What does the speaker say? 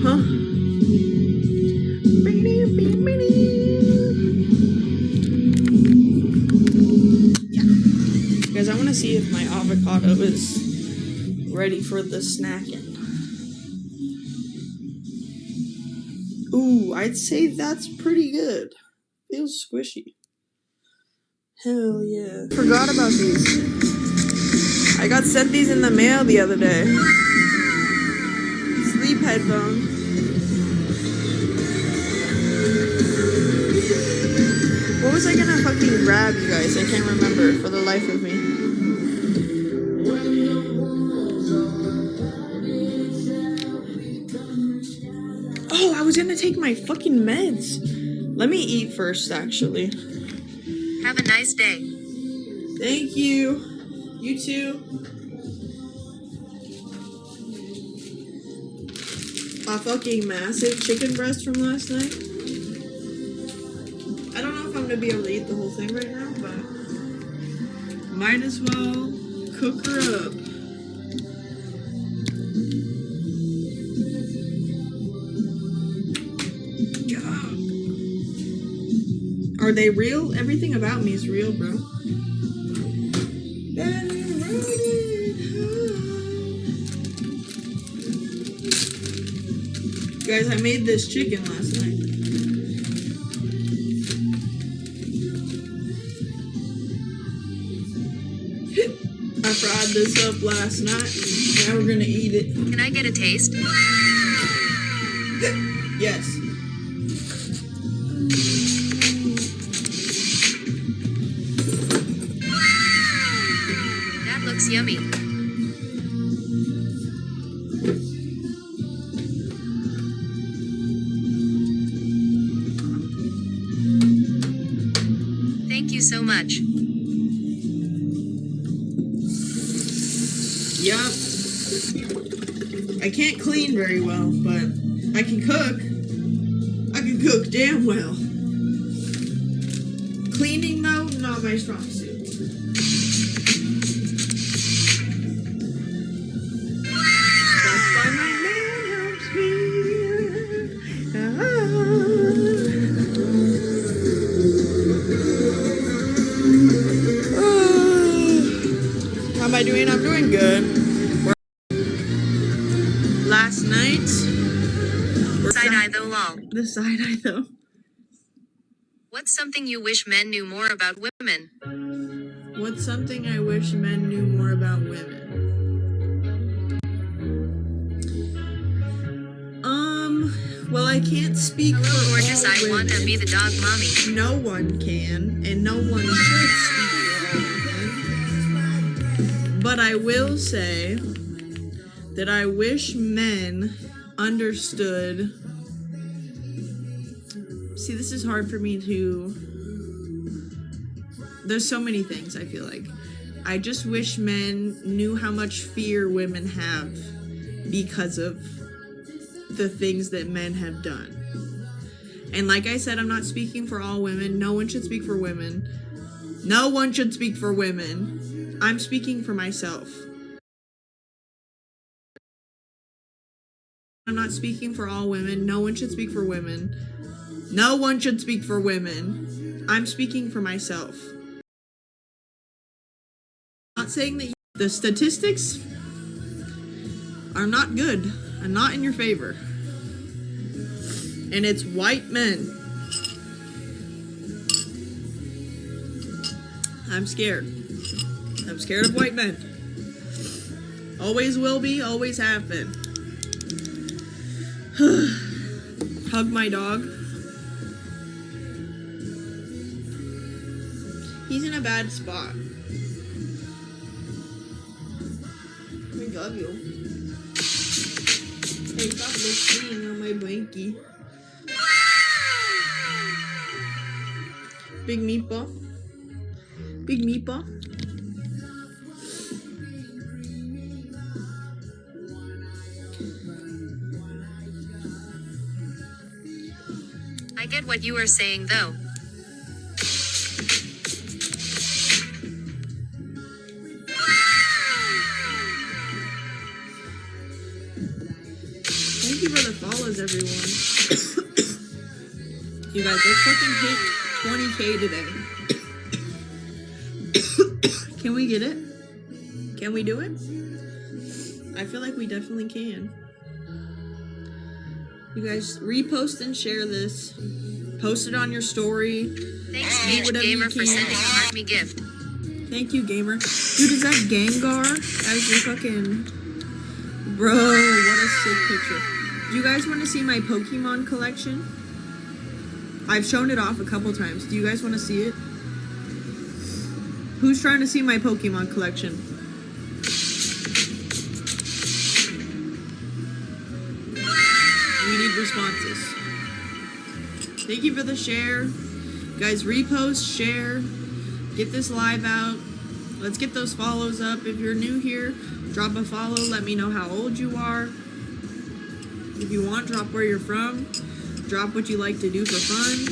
Huh? Yeah. Guys, I want to see if my avocado is ready for the snacking. Ooh, I'd say that's pretty good. Feels squishy. Hell yeah. Forgot about these. I got sent these in the mail the other day. Sleep headphones. What was I gonna fucking grab, you guys? I can't remember for the life of me. Oh, I was gonna take my fucking meds. Let me eat first, actually. Have a nice day. Thank you. You too. A fucking massive chicken breast from last night. I don't know if I'm gonna be able to eat the whole thing right now, but might as well cook her up. Are they real? Everything about me is real, bro. Guys, I made this chicken last night. I fried this up last night. Now we're gonna eat it. Can I get a taste? Yes. That looks yummy. Thank you so much. Yup. I can't clean very well, but I can cook. I can cook damn well. Cleaning, though, not my strong suit. That's why my man helps me. How am I doing? I'm doing good. Last night. Side-eye though, lol. The side-eye though. What's something you wish men knew more about women? What's something I wish men knew more about women? Well, I can't speak for Hello, gorgeous. all I women. want to be the dog mommy. No one can, and no one should speak for all women. But I will say that I wish men understood. See, this is hard for me to. There's so many things, I feel like. I just wish men knew how much fear women have because of the things that men have done. And like I said, I'm not speaking for all women. No one should speak for women. No one should speak for women. I'm speaking for myself. I'm not speaking for all women. No one should speak for women. No one should speak for women. I'm speaking for myself. I'm not saying that the statistics are not good and not in your favor. And it's white men. I'm scared. I'm scared of white men. Always will be, always have been. Hug my dog. He's in a bad spot. I love you. Hey, stop listening on my blankie. Big meatball. Big meatball. I get what you are saying though. Thank you for the follows, everyone. You guys, let's fucking hit 20K today. Can we get it? Can we do it? I feel like we definitely can. You guys, repost and share this. Post it on your story. Thanks, Mage Gamer, for sending a heart me gift. Thank you, Gamer. Dude, is that Gengar? That was your fucking... Bro, what a sick picture. Do you guys want to see my Pokemon collection? I've shown it off a couple times. Do you guys want to see it? Who's trying to see my Pokemon collection? We need responses. Thank you for the share. Guys, repost, share. Get this live out. Let's get those follows up. If you're new here, drop a follow. Let me know how old you are. If you want, drop where you're from. Drop what you like to do for fun.